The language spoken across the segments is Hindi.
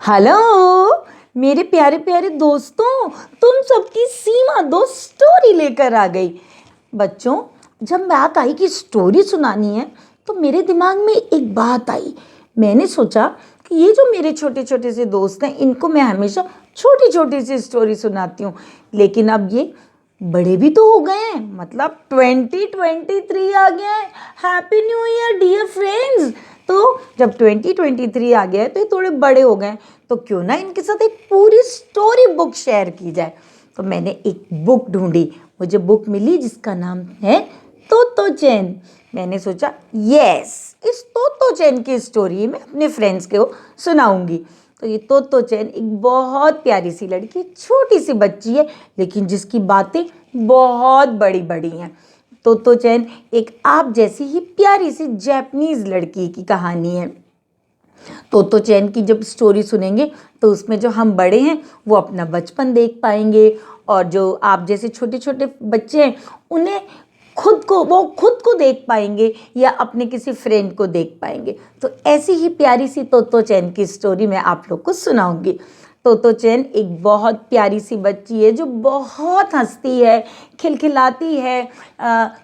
हेलो मेरे प्यारे प्यारे दोस्तों, तुम सबकी सीमा दोस्त स्टोरी लेकर आ गई। बच्चों, जब बात आई कि स्टोरी सुनानी है तो मेरे दिमाग में एक बात आई। मैंने सोचा कि ये जो मेरे छोटे छोटे से दोस्त हैं, इनको मैं हमेशा छोटी छोटी सी स्टोरी सुनाती हूँ, लेकिन अब ये बड़े भी तो हो गए हैं, मतलब 2023 आ गया है। Happy new year dear friends. तो जब 2023 आ गया है तो ये थोड़े बड़े हो गए, तो क्यों ना इनके साथ एक पूरी स्टोरी बुक शेयर की जाए। तो मैंने एक बुक ढूंढी, मुझे बुक मिली जिसका नाम है तोतो चैन। मैंने सोचा यस, इस तोतो चैन की स्टोरी मैं अपने फ्रेंड्स को सुनाऊंगी। तो ये तोतो चैन एक बहुत प्यारी सी लड़की, छोटी सी बच्ची है, लेकिन जिसकी बातें बहुत बड़ी बड़ी हैं। तोतो चैन एक आप जैसी ही प्यारी सी जापानीज लड़की की कहानी है। तोतो चैन की जब स्टोरी सुनेंगे तो उसमें जो हम बड़े हैं वो अपना बचपन देख पाएंगे, और जो आप जैसे छोटे छोटे बच्चे हैं उन्हें खुद को देख पाएंगे या अपने किसी फ्रेंड को देख पाएंगे। तो ऐसी ही प्यारी सी तोतो चैन की स्टोरी मैं आप लोग को सुनाऊंगी। तोतो चैन एक बहुत प्यारी सी बच्ची है जो बहुत हंसती है, खिलखिलाती है,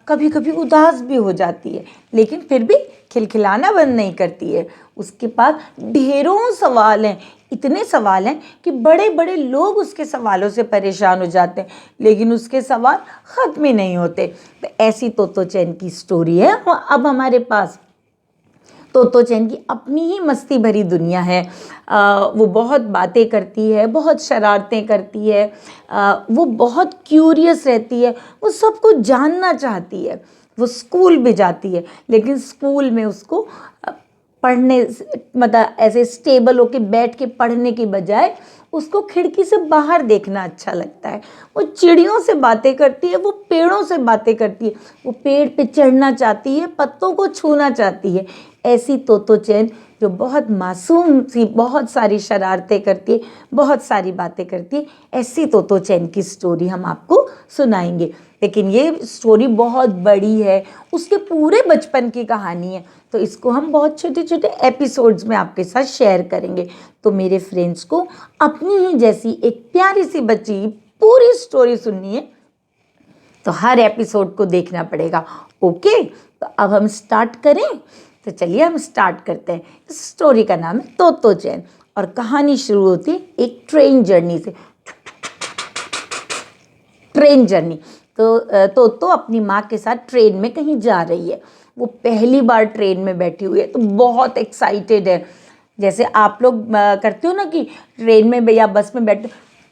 कभी कभी उदास भी हो जाती है, लेकिन फिर भी खिलखिलाना बंद नहीं करती है। उसके पास ढेरों सवाल हैं, इतने सवाल हैं कि बड़े बड़े लोग उसके सवालों से परेशान हो जाते हैं, लेकिन उसके सवाल ख़त्म ही नहीं होते। तो ऐसी तोतो चैन की स्टोरी है अब हमारे पास। तोतो चैन की अपनी ही मस्ती भरी दुनिया है। वो बहुत बातें करती है, बहुत शरारतें करती है, वो बहुत क्यूरियस रहती है, वो सब कुछ जानना चाहती है। वो स्कूल भी जाती है, लेकिन स्कूल में उसको पढ़ने मतलब ऐसे स्टेबल होके बैठ के पढ़ने की बजाय उसको खिड़की से बाहर देखना अच्छा लगता है। वो चिड़ियों से बातें करती है, वो पेड़ों से बातें करती है, वो पेड़ पे चढ़ना चाहती है, पत्तों को छूना चाहती है। ऐसी तोतो चैन जो बहुत मासूम सी बहुत सारी शरारतें करती है, बहुत सारी बातें करती है, ऐसी तोतो चैन की स्टोरी हम आपको सुनाएंगे। लेकिन ये स्टोरी बहुत बड़ी है, उसके पूरे बचपन की कहानी है, तो इसको हम बहुत छोटे छोटे एपिसोड्स में आपके साथ शेयर करेंगे। तो मेरे फ्रेंड्स को अपनी ही जैसी एक प्यारी सी बच्ची की पूरी स्टोरी सुननी है, तो हर एपिसोड को देखना पड़ेगा। ओके, तो अब हम स्टार्ट करें। तो चलिए हम स्टार्ट करते हैं। इस स्टोरी का नाम है तोतो चैन, और कहानी शुरू होती है एक ट्रेन जर्नी से। ट्रेन जर्नी तो अपनी माँ के साथ ट्रेन में कहीं जा रही है। वो पहली बार ट्रेन में बैठी हुई है, तो बहुत एक्साइटेड है। जैसे आप लोग करते हो ना कि ट्रेन में या बस में बैठे,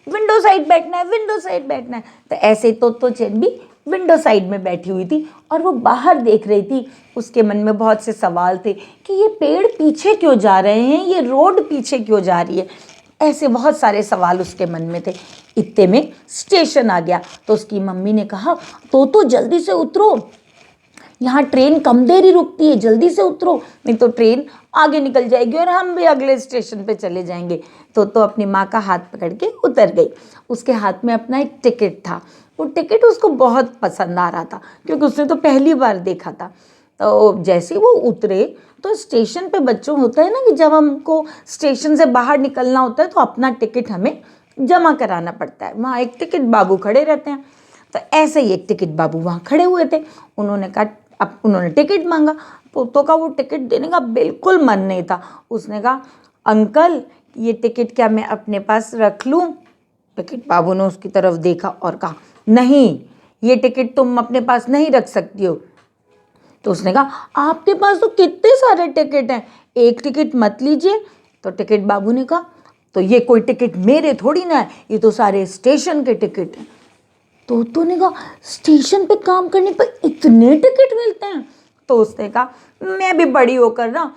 विंडो साइड बैठना है, विंडो साइड बैठना है, तो ऐसे तो चैन भी विंडो साइड में बैठी हुई थी और वो बाहर देख रही थी। उसके मन में बहुत से सवाल थे कि ये पेड़ पीछे क्यों जा रहे हैं, ये रोड पीछे क्यों जा रही है, ऐसे बहुत सारे सवाल उसके मन में थे। इतने में स्टेशन आ गया, तो उसकी मम्मी ने कहा तो जल्दी से उतरो, यहाँ ट्रेन कम देर ही रुकती है, जल्दी से उतरो, नहीं तो ट्रेन आगे निकल जाएगी और हम भी अगले स्टेशन पे चले जाएंगे। तो अपनी माँ का हाथ पकड़ के उतर गई। उसके हाथ में अपना एक टिकट था। वो टिकट उसको बहुत पसंद आ रहा था, क्योंकि उसने तो पहली बार देखा था। तो जैसे वो उतरे तो स्टेशन पे बच्चों होता है ना कि जब हमको स्टेशन से बाहर निकलना होता है तो अपना टिकट हमें जमा कराना पड़ता है। वहाँ एक टिकट बाबू खड़े रहते हैं। तो ऐसे ही एक टिकट बाबू वहाँ खड़े हुए थे। उन्होंने कहा, अब उन्होंने टिकट मांगा। पोतो का वो टिकट देने का बिल्कुल मन नहीं था। उसने कहा, अंकल ये टिकट क्या मैं अपने पास रख लूँ? टिकट बाबू ने उसकी तरफ देखा और कहा, नहीं, ये टिकट तुम अपने पास नहीं रख सकती हो। तो उसने कहा, आपके पास तो कितने सारे टिकट हैं, एक टिकट मत लीजिए। तो टिकट बाबू ने कहा, तो ये कोई टिकट मेरे थोड़ी ना है, ये तो सारे स्टेशन के टिकट हैं। तो ने कहा, स्टेशन पे काम करने पर इतने टिकट मिलते हैं? तो उसने कहा, मैं भी बड़ी होकर ना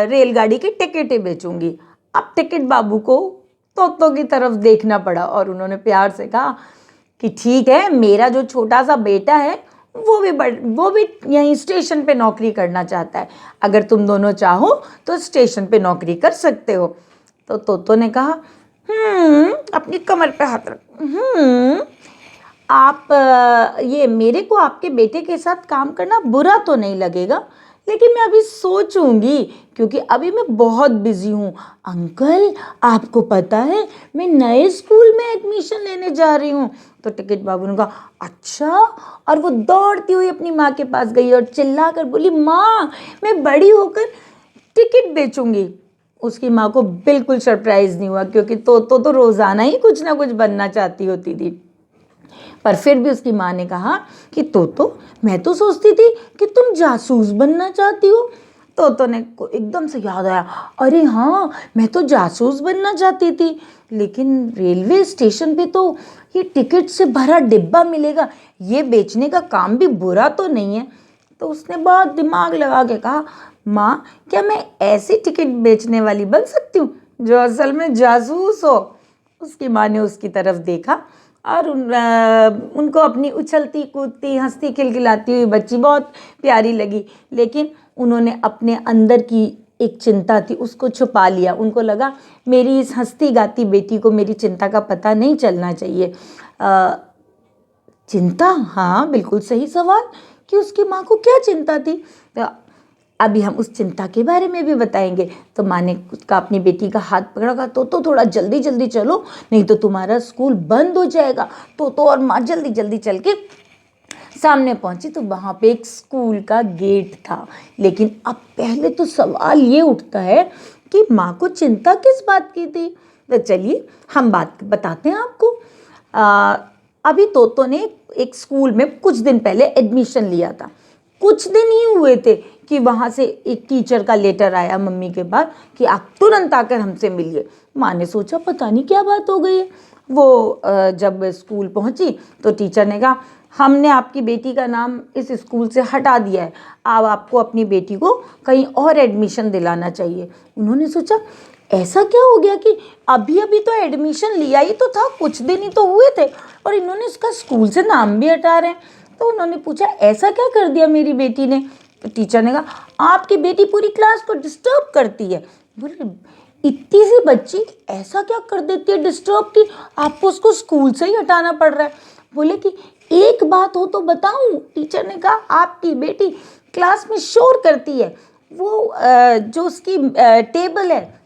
रेलगाड़ी की टिकटें बेचूंगी। अब टिकट बाबू को तोतो की तरफ देखना पड़ा और उन्होंने प्यार से कहा कि ठीक है, मेरा जो छोटा सा बेटा है वो भी यहीं स्टेशन पे नौकरी करना चाहता है, अगर तुम दोनों चाहो तो स्टेशन पे नौकरी कर सकते हो। तो तोतो ने कहा, अपनी कमर पे हाथ रख, आप ये मेरे को आपके बेटे के साथ काम करना बुरा तो नहीं लगेगा, लेकिन मैं अभी सोचूंगी क्योंकि अभी मैं बहुत बिजी हूँ। अंकल, आपको पता है मैं नए स्कूल में एडमिशन लेने जा रही हूँ। तो टिकट बाबू ने कहा अच्छा, और वो दौड़ती हुई अपनी माँ के पास गई और चिल्ला कर बोली, माँ मैं बड़ी होकर टिकट बेचूंगी। उसकी माँ को बिल्कुल सरप्राइज नहीं हुआ क्योंकि तो रोजाना ही कुछ ना कुछ बनना चाहती होती थी। पर फिर भी उसकी माँ ने कहा कि मैं तो सोचती थी कि तुम जासूस बनना चाहती हो। तोतो ने को एकदम से याद आया, अरे हाँ मैं तो जासूस बनना चाहती थी, लेकिन रेलवे स्टेशन पे तो ये टिकट से भरा डिब्बा मिलेगा, ये बेचने का काम भी बुरा तो नहीं है। तो उसने बहुत दिमाग लगा के कहा, माँ क्या मैं ऐसी टिकट बेचने वाली बन सकती हूँ जो असल में जासूस हो। उसकी माँ ने उसकी तरफ देखा और उनको अपनी उछलती कूदती हंसती खिलखिलाती हुई बच्ची बहुत प्यारी लगी, लेकिन उन्होंने अपने अंदर की एक चिंता थी उसको छुपा लिया। उनको लगा मेरी इस हंसती गाती बेटी को मेरी चिंता का पता नहीं चलना चाहिए। चिंता, हाँ बिल्कुल सही सवाल कि उसकी माँ को क्या चिंता थी। तो अभी हम उस चिंता के बारे में भी बताएंगे। तो माँ ने उसका अपनी बेटी का हाथ पकड़ा, तो थोड़ा जल्दी जल्दी चलो नहीं तो तुम्हारा स्कूल बंद हो जाएगा। तो और माँ जल्दी जल्दी चल के सामने पहुंची तो वहां पे एक स्कूल का गेट था। लेकिन अब पहले तो सवाल ये उठता है कि माँ को चिंता किस बात की थी। तो चलिए हम बात बताते हैं आपको। अभी तोतो ने एक स्कूल में कुछ दिन पहले एडमिशन लिया था। कुछ दिन ही हुए थे कि वहाँ से एक टीचर का लेटर आया मम्मी के पास कि आप तुरंत आकर हमसे मिलिए। माँ ने सोचा पता नहीं क्या बात हो गई है। वो जब स्कूल पहुँची तो टीचर ने कहा, हमने आपकी बेटी का नाम इस स्कूल से हटा दिया है, अब आपको अपनी बेटी को कहीं और एडमिशन दिलाना चाहिए। उन्होंने सोचा ऐसा क्या हो गया कि अभी अभी तो एडमिशन लिया ही तो था, कुछ दिन ही तो हुए थे और इन्होंने इसका स्कूल से नाम भी हटा रहे हैं। तो उन्होंने पूछा ऐसा क्या कर दिया मेरी बेटी ने। तो टीचर ने कहा आपकी बेटी पूरी क्लास को डिस्टर्ब करती है। बोले इतनी सी बच्ची ऐसा क्या कर देती है डिस्टर्ब कि आपको उसको स्कूल से ही हटाना पड़ रहा है। बोले कि एक बात हो तो बताऊं। टीचर ने कहा आपकी बेटी क्लास में शोर करती है, वो जो उसकी टेबल है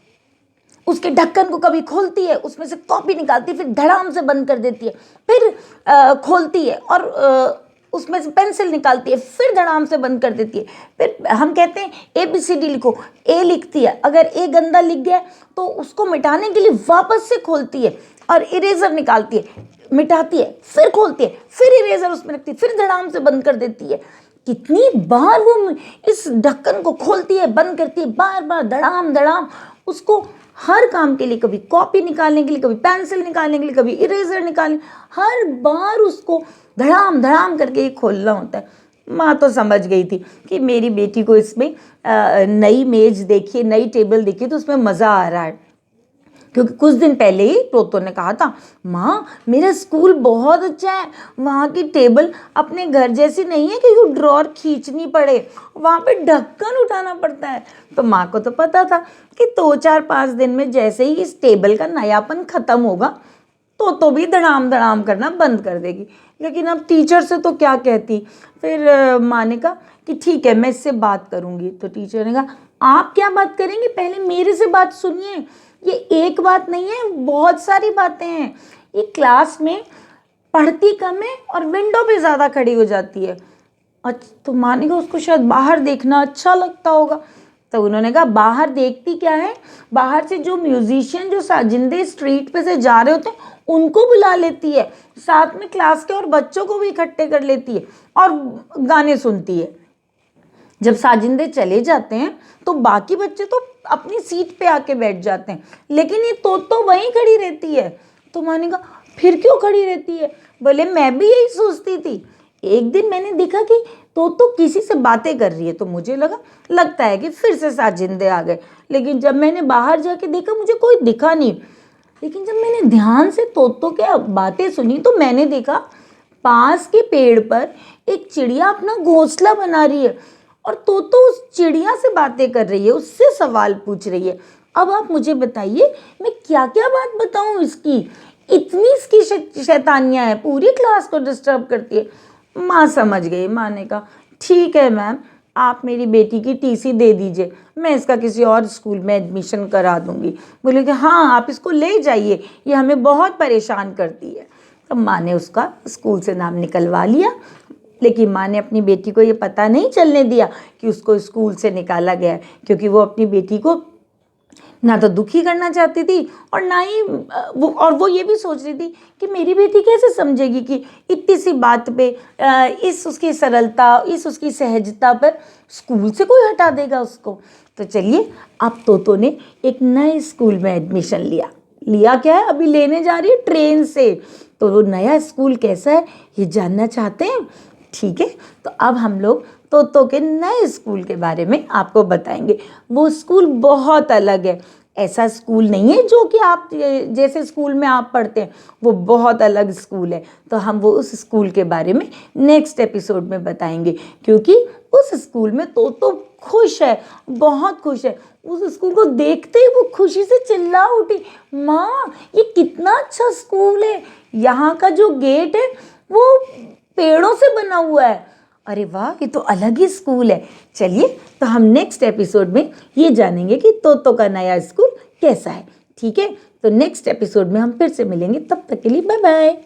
उसके ढक्कन को कभी खोलती है, उसमें से कॉपी निकालती है, फिर धड़ाम से बंद कर देती है, फिर खोलती है और उसमें से पेंसिल निकालती है, फिर धड़ाम से बंद कर देती है। फिर हम कहते हैं ABCD लिखो, ए लिखती है, अगर ए गंदा लिख गया तो उसको मिटाने के लिए वापस से खोलती है और इरेजर निकालती है, मिटाती है, फिर खोलती है, फिर इरेजर उसमें रखती है, फिर धड़ाम से बंद कर देती है। कितनी बार वो इस ढक्कन को खोलती है बंद करती है, बार बार धड़ाम धड़ाम। उसको हर काम के लिए, कभी कॉपी निकालने के लिए, कभी पेंसिल निकालने के लिए, कभी इरेजर निकालने, हर बार उसको धड़ाम धड़ाम करके ही खोलना होता है। माँ तो समझ गई थी कि मेरी बेटी को इसमें नई मेज देखी, नई टेबल देखी तो उसमें मज़ा आ रहा है। क्योंकि कुछ दिन पहले ही तोतो ने कहा था, माँ मेरा स्कूल बहुत अच्छा है, वहाँ की टेबल अपने घर जैसी नहीं है कि वो ड्रॉर खींचनी पड़े, वहाँ पे ढक्कन उठाना पड़ता है। तो माँ को तो पता था कि 2-4-5 दिन में जैसे ही इस टेबल का नयापन खत्म होगा तो भी धड़ाम धड़ाम करना बंद कर देगी। लेकिन अब टीचर से तो क्या कहती। फिर माँ ने कहा कि ठीक है मैं इससे बात करूँगी। तो टीचर ने कहा आप क्या बात करेंगे, पहले मेरे से बात सुनिए, ये एक बात नहीं है बहुत सारी बातें हैं। ये क्लास में पढ़ती कम है और विंडो पे ज़्यादा खड़ी हो जाती है। अच्छा, तो माँ ने कहा उसको शायद बाहर देखना अच्छा लगता होगा। तो उन्होंने कहा बाहर देखती क्या है, बाहर से जो म्यूजिशियन जो साजिंदे स्ट्रीट पे से जा रहे होते हैं उनको बुला लेती है, साथ में क्लास के और बच्चों को भी इकट्ठे कर लेती है और गाने सुनती है। जब साजिंदे चले जाते हैं तो बाकी बच्चे तो अपनी सीट पे आके बैठ जाते हैं, लेकिन ये तो वहीं खड़ी रहती है। तो माँ ने कहा फिर क्यों खड़ी रहती है। बोले मैं भी यही सोचती थी, एक दिन मैंने देखा कि तो किसी से बातें कर रही है तो मुझे लगता है कि फिर से साजिंदे आ गए, लेकिन जब मैंने बाहर जाके देखा मुझे कोई दिखा नहीं। लेकिन जब मैंने ध्यान से तोतो के बातें सुनी तो मैंने देखा पास के पेड़ पर एक चिड़िया अपना घोंसला बना रही है और तोतो उस चिड़िया से बातें कर रही है, उससे सवाल पूछ रही है। अब आप मुझे बताइए मैं क्या क्या बात बताऊं इसकी, इतनी इसकी शैतानियां हैं, पूरी क्लास को डिस्टर्ब करती है। माँ समझ गई। माँ ने कहा ठीक है मैम, आप मेरी बेटी की टीसी दे दीजिए, मैं इसका किसी और स्कूल में एडमिशन करा दूँगी। बोले कि हाँ, आप इसको ले जाइए, ये हमें बहुत परेशान करती है। तब माँ ने उसका स्कूल से नाम निकलवा लिया, लेकिन माँ ने अपनी बेटी को ये पता नहीं चलने दिया कि उसको स्कूल से निकाला गया है, क्योंकि वो अपनी बेटी को ना तो दुखी करना चाहती थी और ना ही वो ये भी सोच रही थी कि मेरी बेटी कैसे समझेगी कि इतनी सी बात पे इस उसकी सरलता, इस उसकी सहजता पर स्कूल से कोई हटा देगा उसको। तो चलिए, अब तोतो ने एक नए स्कूल में एडमिशन लिया क्या है, अभी लेने जा रही है ट्रेन से। तो वो नया स्कूल कैसा है ये जानना चाहते हैं? ठीक है, तो अब हम लोग तोतो के नए स्कूल के बारे में आपको बताएंगे। वो स्कूल बहुत अलग है, ऐसा स्कूल नहीं है जो कि आप जैसे स्कूल में आप पढ़ते हैं, वो बहुत अलग स्कूल है। तो हम वो उस स्कूल के बारे में नेक्स्ट एपिसोड में बताएंगे, क्योंकि उस स्कूल में तोतो खुश है, बहुत खुश है। उस स्कूल को देखते ही वो खुशी से चिल्ला उठी, माँ ये कितना अच्छा स्कूल है, यहाँ का जो गेट है वो पेड़ों से बना हुआ है। अरे वाह, ये तो अलग ही स्कूल है। चलिए, तो हम नेक्स्ट एपिसोड में ये जानेंगे कि तोतो का नया स्कूल कैसा है। ठीक है, तो नेक्स्ट एपिसोड में हम फिर से मिलेंगे, तब तक के लिए बाय बाय।